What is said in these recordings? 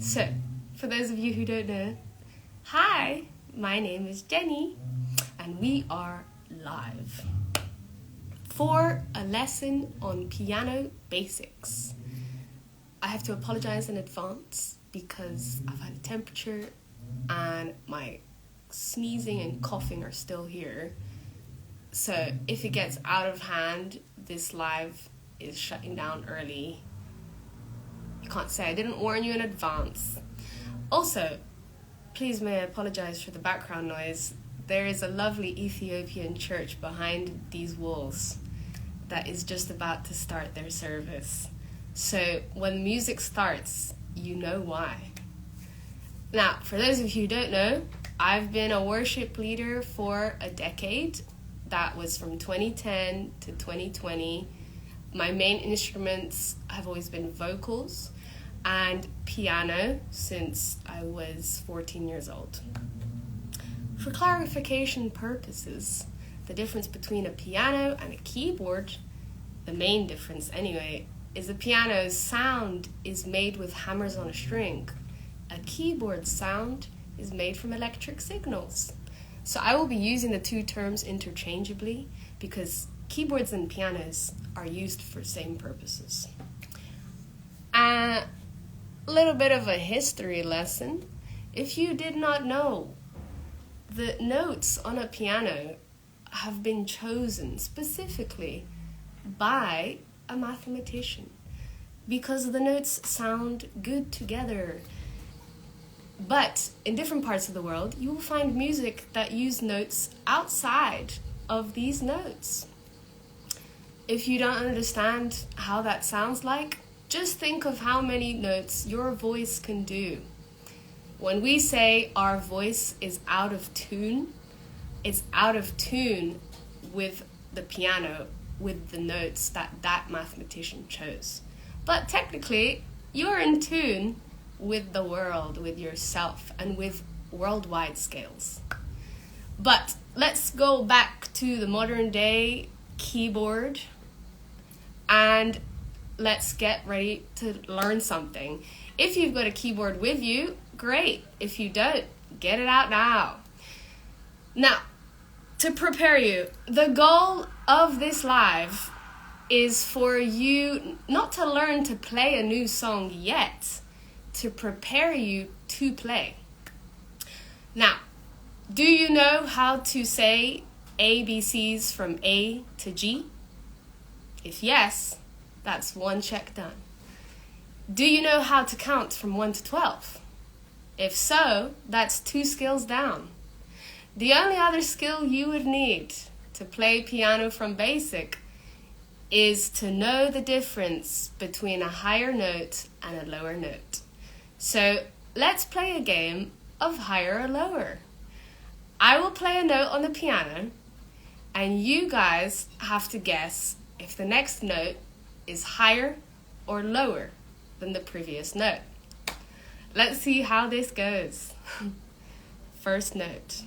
So, for those of you who don't know, hi, my name is Jenny, and we are live for a lesson on piano basics. I have to apologize in advance because I've had a temperature and my sneezing and coughing are still here. So if it gets out of hand, this live is shutting down early. You can't say I didn't warn you in advance. Also, please may I apologize for the background noise. There is a lovely Ethiopian church behind these walls that is just about to start their service. So when music starts, you know why. Now, for those of you who don't know, I've been a worship leader for a decade. That was from 2010 to 2020. My main instruments have always been vocals and piano since I was 14 years old. For clarification purposes, the difference between a piano and a keyboard, the main difference anyway, is the piano's sound is made with hammers on a string. A keyboard sound is made from electric signals. So I will be using the two terms interchangeably because keyboards and pianos are used for same purposes. A little bit of a history lesson. If you did not know, the notes on a piano have been chosen specifically by a mathematician because the notes sound good together. But in different parts of the world, you will find music that use notes outside of these notes. If you don't understand how that sounds like, just think of how many notes your voice can do. When we say our voice is out of tune, it's out of tune with the piano, with the notes that mathematician chose. But technically, you're in tune with the world, with yourself, and with worldwide scales. But let's go back to the modern day keyboard and let's get ready to learn something. If you've got a keyboard with you, great. If you don't, get it out now. Now, to prepare you, the goal of this live is for you not to learn to play a new song yet, to prepare you to play. Now, do you know how to say ABCs from A to G? If yes, that's one check done. Do you know how to count from 1 to 12? If so, that's 2 skills down. The only other skill you would need to play piano from basic is to know the difference between a higher note and a lower note. So let's play a game of higher or lower. I will play a note on the piano and you guys have to guess if the next note is higher or lower than the previous note. Let's see how this goes. First note.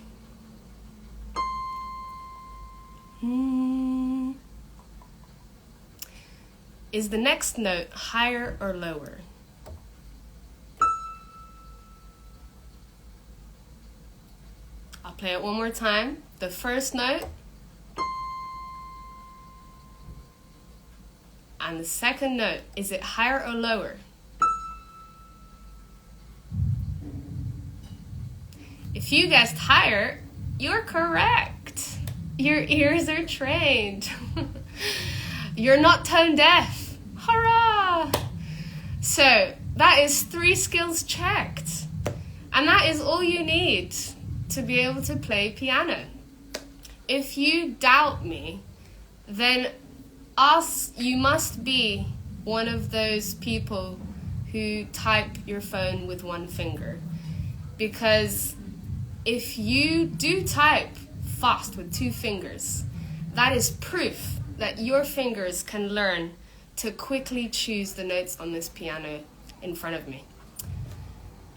Is the next note higher or lower? I'll play it one more time. The first note and the second note, is it higher or lower? If you guessed higher, you're correct. Your ears are trained. You're not tone deaf. Hurrah! So that is 3 skills checked. And that is all you need to be able to play piano. If you doubt me, then you must be one of those people who type your phone with one finger. Because if you do type fast with 2 fingers, that is proof that your fingers can learn to quickly choose the notes on this piano in front of me.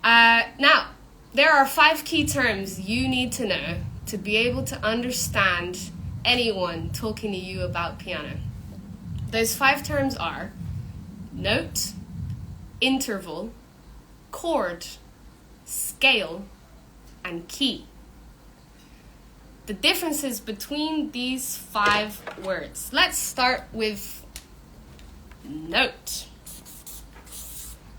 Now, there are 5 key terms you need to know to be able to understand anyone talking to you about piano. Those 5 terms are note, interval, chord, scale, and key. The differences between these 5 words. Let's start with note.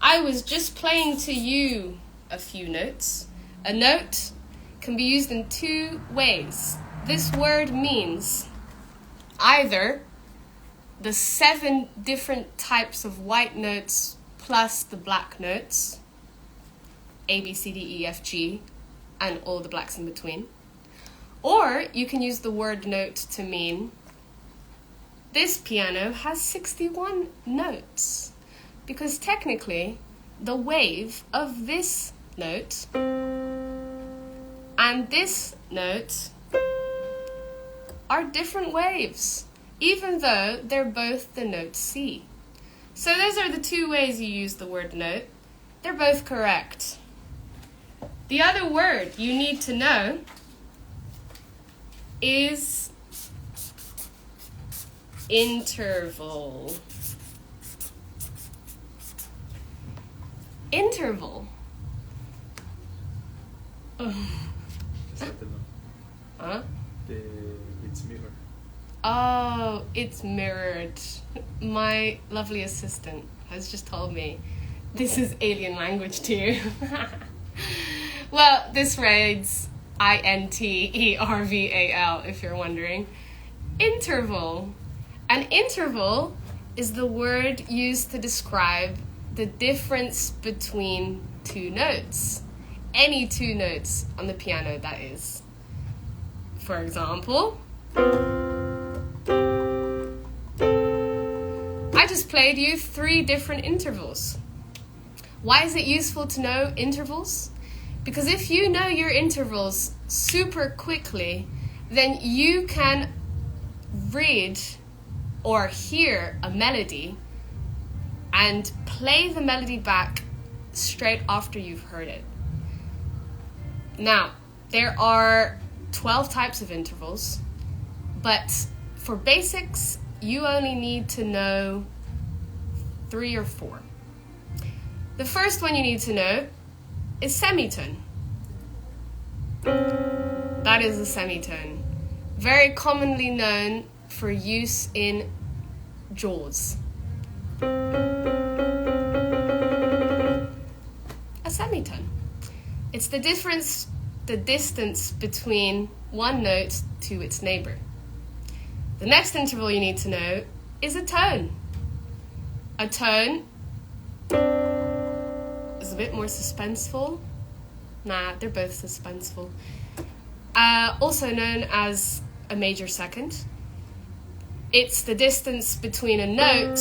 I was just playing to you a few notes. A note can be used in 2 ways. This word means either the 7 different types of white notes plus the black notes, A, B, C, D, E, F, G, and all the blacks in between. Or you can use the word note to mean this piano has 61 notes, because technically the wave of this note and this note are different waves, even though they're both the note C. So those are the 2 ways you use the word note. They're both correct. The other word you need to know is interval. Interval. Huh? It's mirror. Oh, it's mirrored. My lovely assistant has just told me this is alien language to you. Well, this reads INTERVAL, if you're wondering. Interval. An interval is the word used to describe the difference between 2 notes. Any 2 notes on the piano, that is. For example, I just played you 3 different intervals. Why is it useful to know intervals? Because if you know your intervals super quickly, then you can read or hear a melody and play the melody back straight after you've heard it. Now, there are 12 types of intervals, but for basics, you only need to know 3 or 4. The first one you need to know is semitone. That is a semitone, very commonly known for use in Jaws. A semitone. It's the distance between one note to its neighbor. The next interval you need to know is a tone. A tone is a bit more suspenseful. Nah, they're both suspenseful. Also known as a major second. It's the distance between a note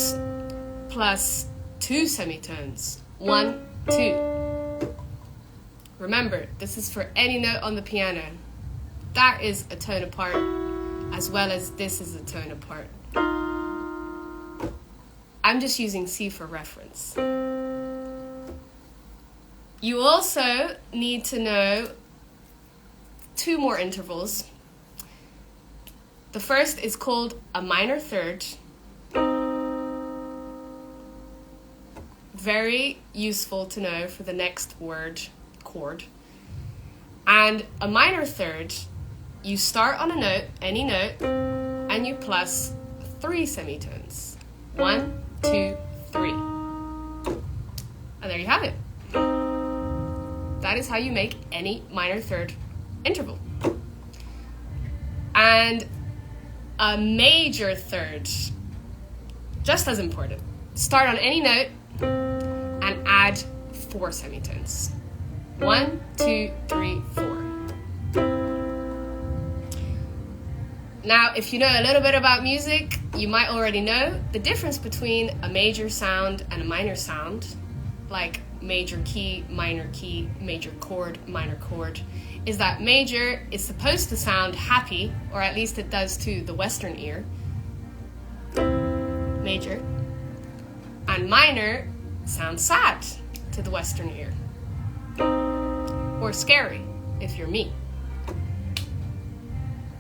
plus 2 semitones. 1, 2. Remember, this is for any note on the piano. That is a tone apart, as well as this is a tone apart. I'm just using C for reference. You also need to know 2 more intervals. The first is called a minor third. Very useful to know for the next word, chord. And a minor third, you start on a note, any note, and you plus 3 semitones. 1, 2, 3. And there you have it. That is how you make any minor third interval. And a major third, just as important. Start on any note and add 4 semitones. 1, 2, 3, 4. Now, if you know a little bit about music, you might already know the difference between a major sound and a minor sound, like major key, major chord, minor chord, is that major is supposed to sound happy, or at least it does to the Western ear. Major. And minor sounds sad to the Western ear. Or scary, if you're me.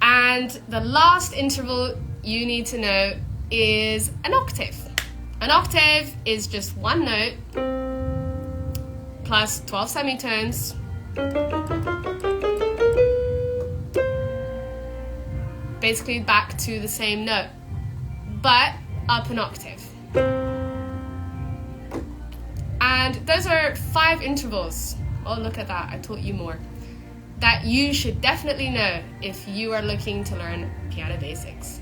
And the last interval you need to know is an octave. An octave is just one note plus 12 semitones. Basically back to the same note, but up an octave. And those are 5 intervals. Oh, look at that, I taught you more. That you should definitely know if you are looking to learn piano basics.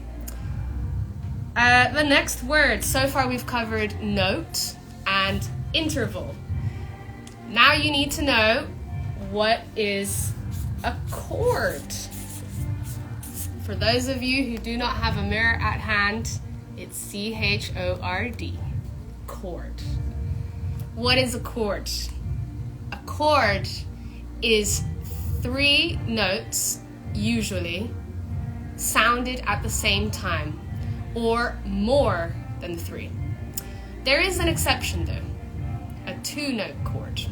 The next word, so far we've covered note and interval. Now you need to know what is a chord. For those of you who do not have a mirror at hand, it's C-H-O-R-D, chord. What is a chord? A chord is 3 notes, usually, sounded at the same time, or more than 3. There is an exception though, a 2-note chord.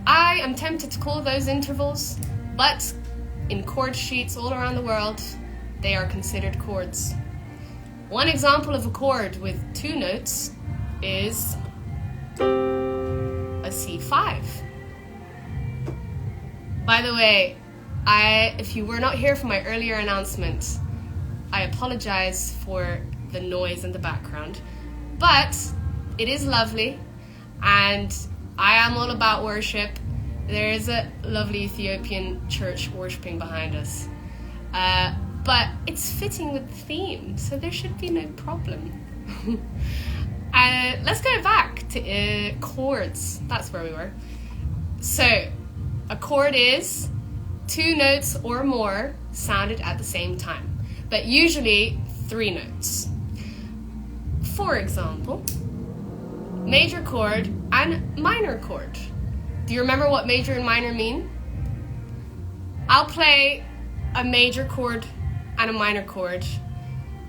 I am tempted to call those intervals, but in chord sheets all around the world, they are considered chords. One example of a chord with 2 notes is a C5. By the way, if you were not here for my earlier announcement, I apologize for the noise in the background, but it is lovely and I am all about worship. There is a lovely Ethiopian church worshipping behind us, but it's fitting with the theme, so there should be no problem. Let's go back to chords. That's where we were. So, a chord is 2 notes or more sounded at the same time, but usually 3 notes. For example, major chord and minor chord. Do you remember what major and minor mean? I'll play a major chord and a minor chord,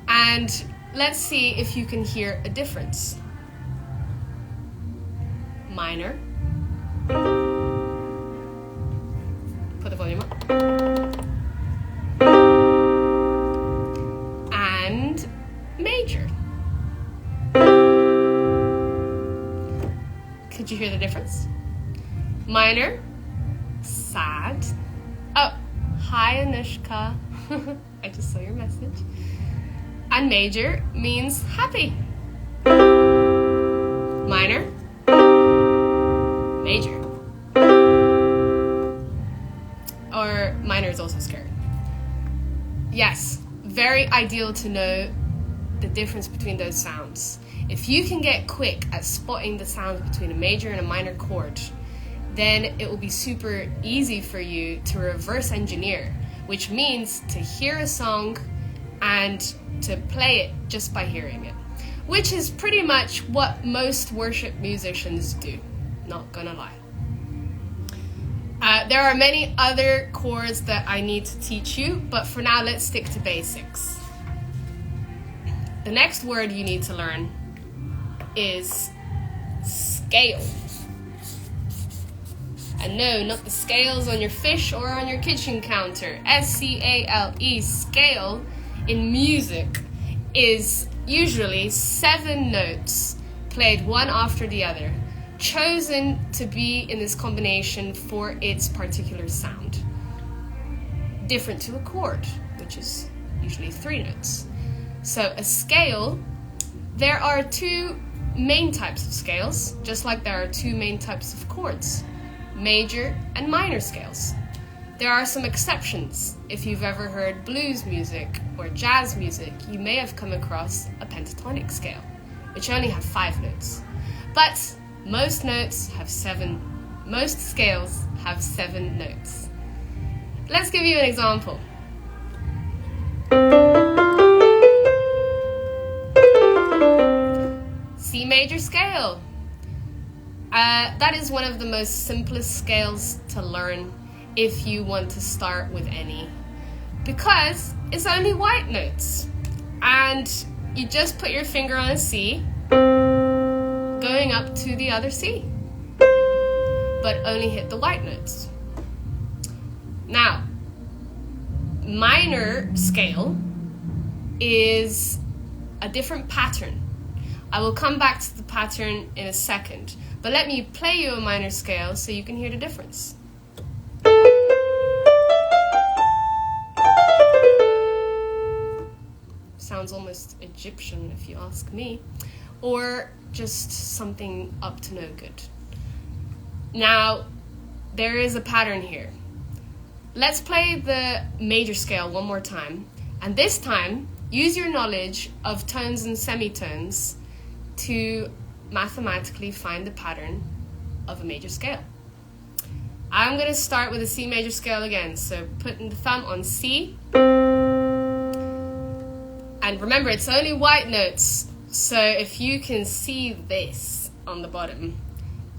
and let's see if you can hear a difference. Minor. Put the volume up. And major. Could you hear the difference? Minor, sad. Oh, hi Anushka. I just saw your message. And major means happy. Minor, major. Or minor is also scary. Yes, very ideal to know the difference between those sounds. If you can get quick at spotting the sounds between a major and a minor chord, then it will be super easy for you to reverse engineer, which means to hear a song and to play it just by hearing it, which is pretty much what most worship musicians do, not gonna lie. There are many other chords that I need to teach you, but for now let's stick to basics. The next word you need to learn is scale. And no, not the scales on your fish or on your kitchen counter. S-C-A-L-E, scale in music is usually 7 notes played one after the other, chosen to be in this combination for its particular sound. Different to a chord, which is usually 3 notes. So a scale, there are 2 main types of scales, just like there are 2 main types of chords. Major and minor scales. There are some exceptions. If you've ever heard blues music or jazz music, you may have come across a pentatonic scale, which only have 5 notes. But most scales have 7 notes. Let's give you an example. C major scale. That is one of the most simplest scales to learn if you want to start with any, because it's only white notes and you just put your finger on a C going up to the other C, but only hit the white notes. Now, minor scale is a different pattern. I will come back to the pattern in a second, But let me play you a minor scale so you can hear the difference. Sounds almost Egyptian if you ask me, or just something up to no good. Now, there is a pattern here. Let's play the major scale one more time, and this time use your knowledge of tones and semitones to mathematically find the pattern of a major scale. I'm going to start with a C major scale again, so putting the thumb on C. And remember, it's only white notes, so if you can see this on the bottom,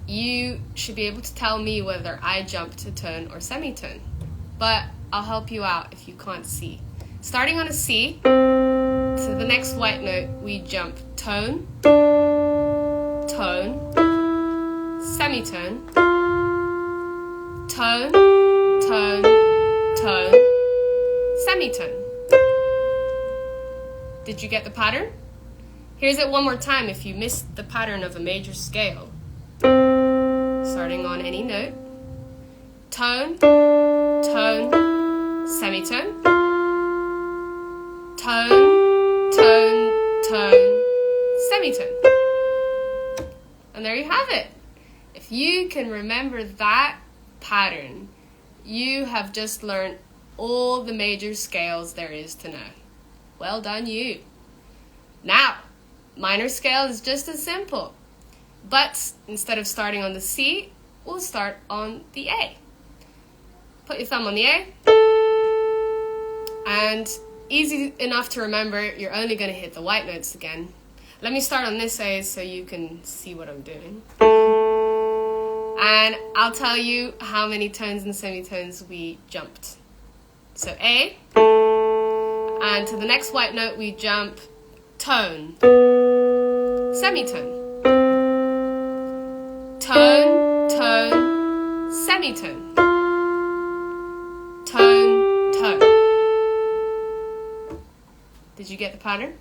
you should be able to tell me whether I jumped a tone or semitone. But I'll help you out if you can't see. Starting on a C, to the next white note, we jump tone, tone, semitone, tone, tone, tone, semitone. Did you get the pattern? Here's it one more time if you missed the pattern of a major scale. Starting on any note. Tone, tone, semitone. Tone, tone, tone, semitone. And there you have it. If you can remember that pattern, you have just learned all the major scales there is to know. Well done, you. Now, minor scale is just as simple. But instead of starting on the C, we'll start on the A. Put your thumb on the A. And easy enough to remember, you're only going to hit the white notes again. Let me start on this A so you can see what I'm doing. And I'll tell you how many tones and semitones we jumped. So A. And to the next white note, we jump tone, semitone, tone, tone, semitone, tone, tone. Did you get the pattern?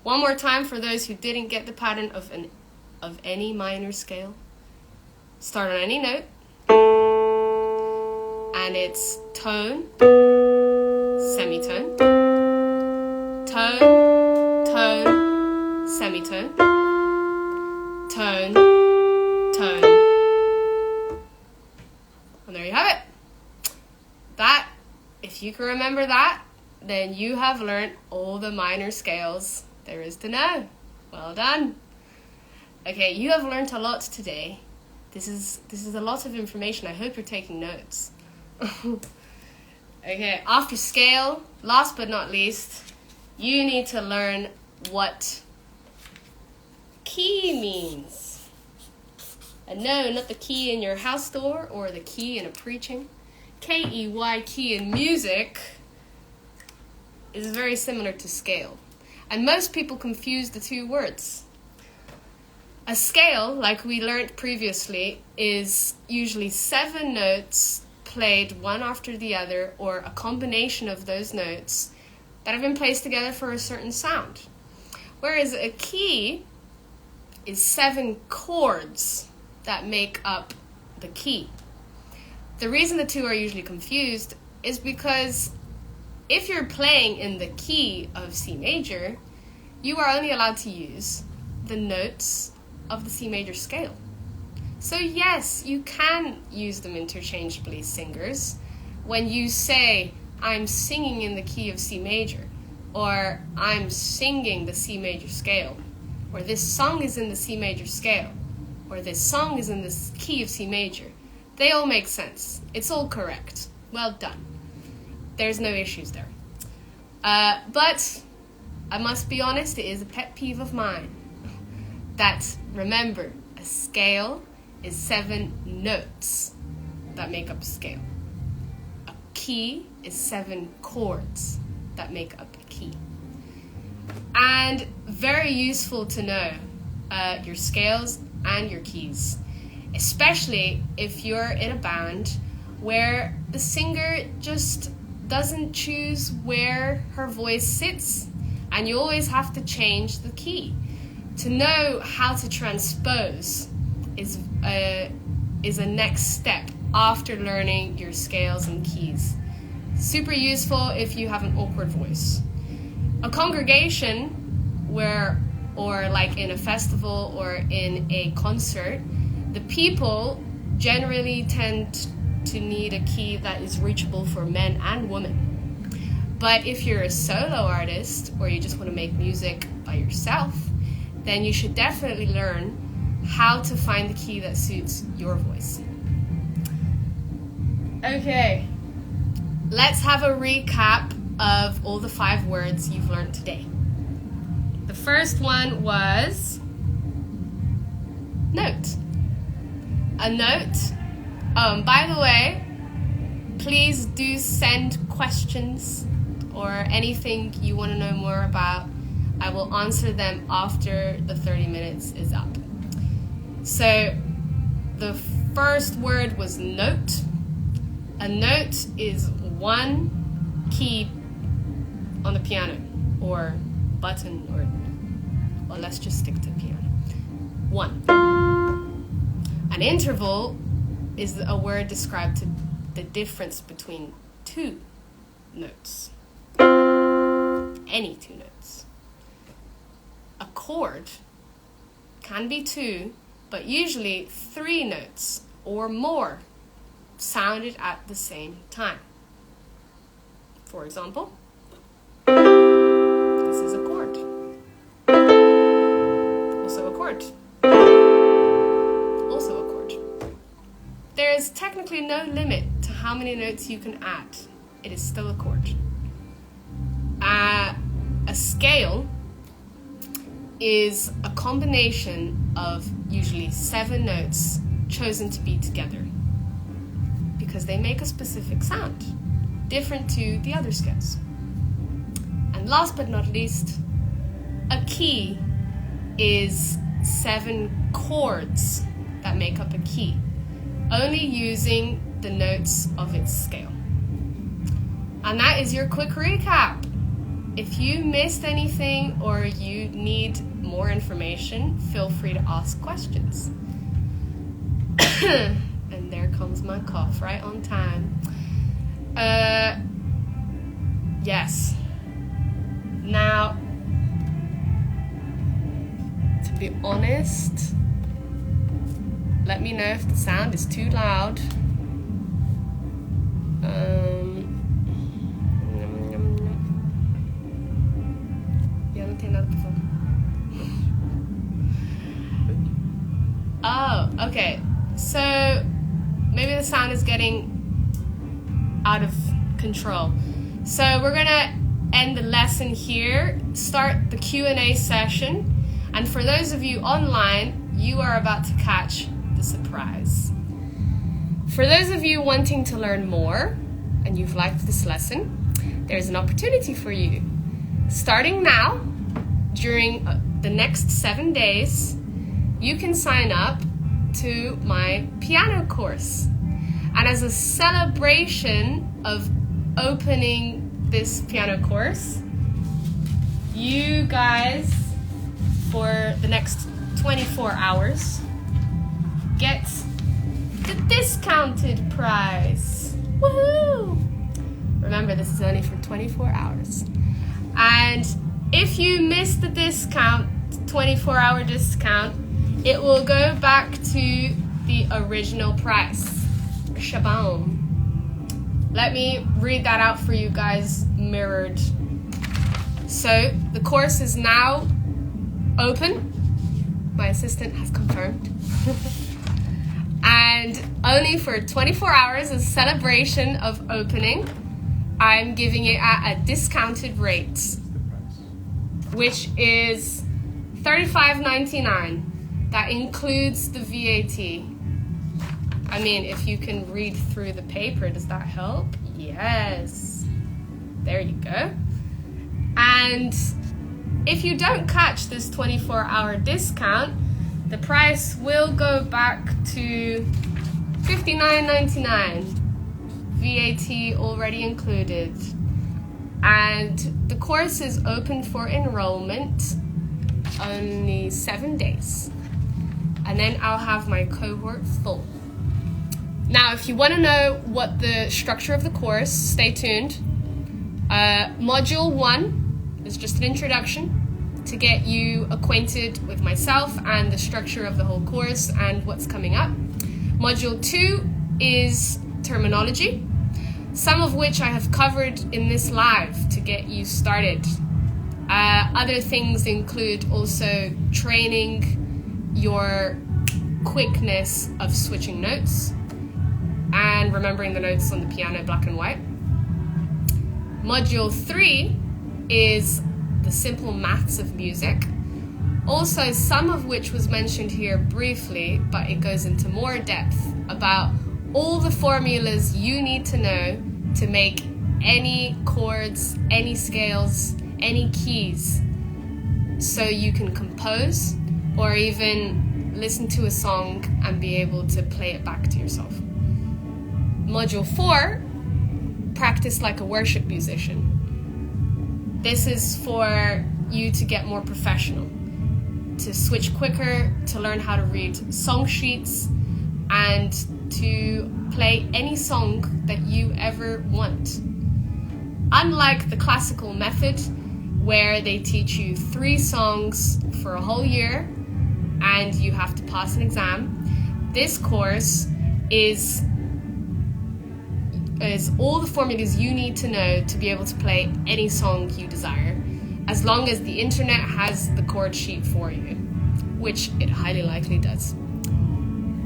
One more time for those who didn't get the pattern of any minor scale. Start on any note, and it's tone, semitone, tone, tone, semitone, tone, tone. And there you have it. That, if you can remember that, then you have learned all the minor scales there is to know. Well done. Okay, you have learned a lot today. This is a lot of information. I hope you're taking notes. Okay, after scale, last but not least, you need to learn what key means. And no, not the key in your house door or the key in a preaching. K-E-Y, key in music, is very similar to scale. And most people confuse the two words. A scale, like we learned previously, is usually 7 notes played one after the other, or a combination of those notes that have been placed together for a certain sound. Whereas a key is 7 chords that make up the key. The reason the two are usually confused is because if you're playing in the key of C major, you are only allowed to use the notes of the C major scale. So yes, you can use them interchangeably, singers. When you say, I'm singing in the key of C major, or I'm singing the C major scale, or this song is in the C major scale, or this song is in the key of C major, they all make sense. It's all correct. Well done. There's no issues there. But I must be honest, it is a pet peeve of mine that, remember, a scale is 7 notes that make up a scale. A key is 7 chords that make up a key. And very useful to know your scales and your keys, especially if you're in a band where the singer just doesn't choose where her voice sits, and you always have to change the key. To know how to transpose is a next step after learning your scales and keys. Super useful if you have an awkward voice. A congregation or like in a festival or in a concert, the people generally tend to need a key that is reachable for men and women. But if you're a solo artist or you just want to make music by yourself, then you should definitely learn how to find the key that suits your voice. Okay, let's have a recap of all the 5 words you've learned today. The first one was note. A note. By the way, please do send questions or anything you want to know more about. I will answer them after the 30 minutes is up. So the first word was note. A note is one key on the piano or button, or well, let's just stick to piano. 1. An interval is a word described to the difference between 2 notes. Any 2 notes. A chord can be 2, but usually 3 notes or more sounded at the same time. For example, this is a chord. Also a chord. Also a chord. There is technically no limit to how many notes you can add. It is still a chord. A scale is a combination of usually 7 notes chosen to be together because they make a specific sound, different to the other scales. And last but not least, a key is 7 chords that make up a key, only using the notes of its scale. And that is your quick recap. If you missed anything or you need more information, feel free to ask questions. And there comes my cough right on time. Yes. Now, to be honest, let me know if the sound is too loud. Oh, okay. So maybe the sound is getting out of control. So we're gonna end the lesson here, start the Q&A session, and for those of you online, you are about to catch the surprise. For those of you wanting to learn more and you've liked this lesson, there's an opportunity for you. Starting now, during the next 7 days, you can sign up to my piano course. And as a celebration of opening this piano course, you guys, for the next 24 hours, get the discounted price. Woohoo! Remember, this is only for 24 hours. And if you miss the discount, 24-hour discount, it will go back to the original price. Shaboom. Let me read that out for you guys, mirrored. So, the course is now open. My assistant has confirmed. And only for 24 hours, as a celebration of opening, I'm giving it at a discounted rate, which is $35.99. That includes the VAT. I mean, if you can read through the paper, does that help? Yes. There you go. And if you don't catch this 24-hour discount, the price will go back to $59.99. VAT already included. And the course is open for enrollment only 7 days. and then I'll have my cohort full. Now, if you want to know what the structure of the course, stay tuned. Module 1 is just an introduction to get you acquainted with myself and the structure of the whole course and what's coming up. Module 2 is terminology, some of which I have covered in this live to get you started. Other things include also training your quickness of switching notes and remembering the notes on the piano black and white. Module 3 is the simple maths of music, also some of which was mentioned here briefly, but it goes into more depth about all the formulas you need to know to make any chords, any scales, any keys, so you can compose or even listen to a song and be able to play it back to yourself. Module 4, practice like a worship musician. This is for you to get more professional, to switch quicker, to learn how to read song sheets, and to play any song that you ever want. Unlike the classical method, where they teach you 3 songs for a whole year and you have to pass an exam, this course is all the formulas you need to know to be able to play any song you desire, as long as the internet has the chord sheet for you, which it highly likely does.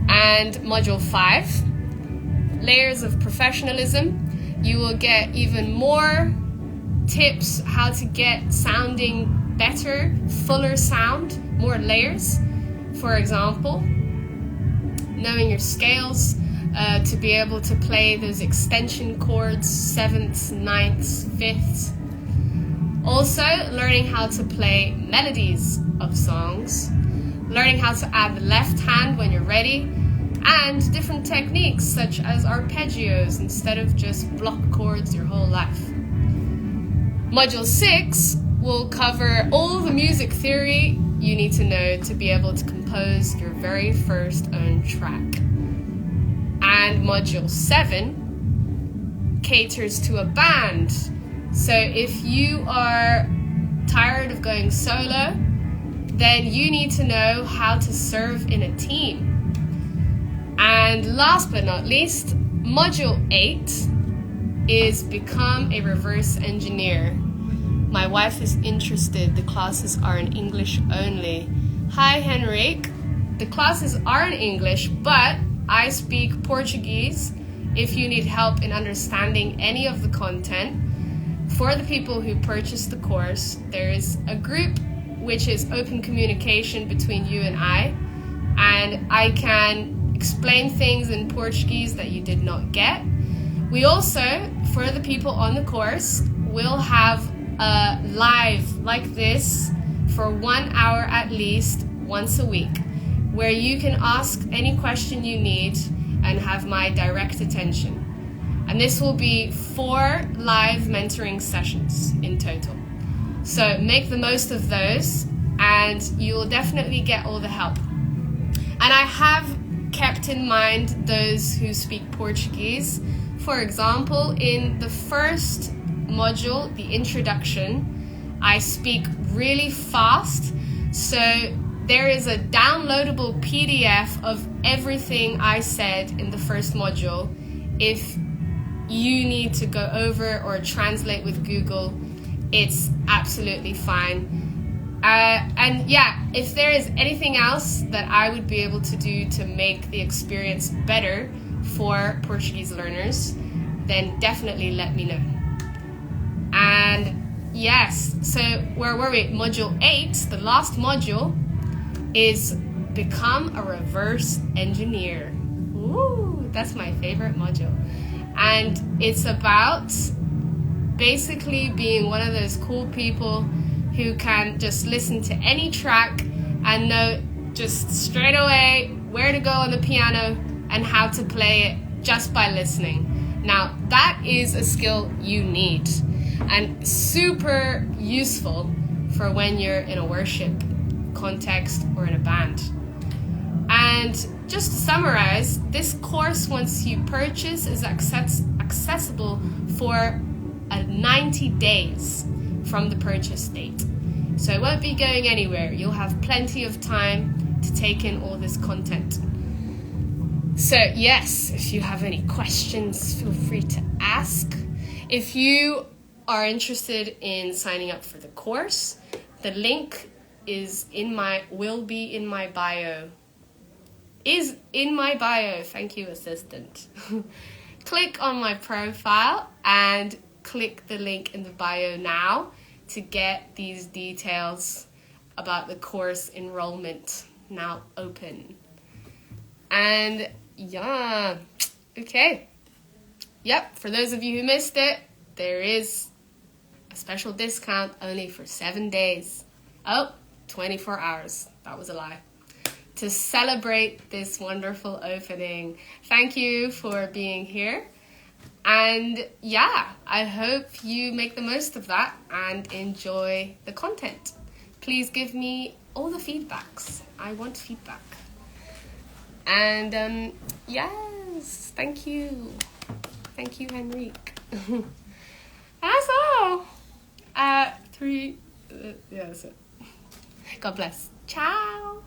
And Module 5, layers of professionalism. You will get even more tips how to get sounding better, fuller sound, more layers. For example, knowing your scales, to be able to play those extension chords, 7ths, 9ths, 5ths. Also, learning how to play melodies of songs, learning how to add the left hand when you're ready, and different techniques such as arpeggios instead of just block chords your whole life. Module 6 will cover all the music theory you need to know to be able to compose your very first own track. And Module 7 caters to a band. So if you are tired of going solo, then you need to know how to serve in a team. And last but not least, Module 8 is become a reverse engineer. My wife is interested. The classes are in English only. Hi, Henrik. The classes are in English, but I speak Portuguese if you need help in understanding any of the content. For the people who purchase the course, there is a group which is open communication between you and I can explain things in Portuguese that you did not get. We also, for the people on the course, will have a live like this for 1 hour at least once a week, where you can ask any question you need and have my direct attention. And this will be 4 live mentoring sessions in total. So make the most of those and you will definitely get all the help. And I have kept in mind those who speak Portuguese. For example, in the first module, the introduction, I speak really fast. So there is a downloadable PDF of everything I said in the first module. If you need to go over or translate with Google, it's absolutely fine. And yeah, if there is anything else that I would be able to do to make the experience better for Portuguese learners, then definitely let me know. And yes, so where were we? Module 8, the last module, is become a reverse engineer. Ooh, that's my favorite module. And it's about basically being one of those cool people who can just listen to any track and know just straight away where to go on the piano and how to play it just by listening. Now, that is a skill you need and super useful for when you're in a worship context or in a band. And just to summarize, this course, once you purchase, is accessible for 90 days from the purchase date. So it won't be going anywhere. You'll have plenty of time to take in all this content. So yes, if you have any questions, feel free to ask. If you are interested in signing up for the course, the link will be in my bio. Is in my bio. Thank you, assistant. Click on my profile and click the link in the bio now to get these details about the course enrollment now open. And yeah, okay. Yep, for those of you who missed it, there is a special discount only for 7 days. 24 hours. That was a lie. To celebrate this wonderful opening. Thank you for being here. And yeah, I hope you make the most of that and enjoy the content. Please give me all the feedbacks. I want feedback. And yes, thank you. Thank you, Henrique. That's all. Yeah, that's it. God bless. Ciao.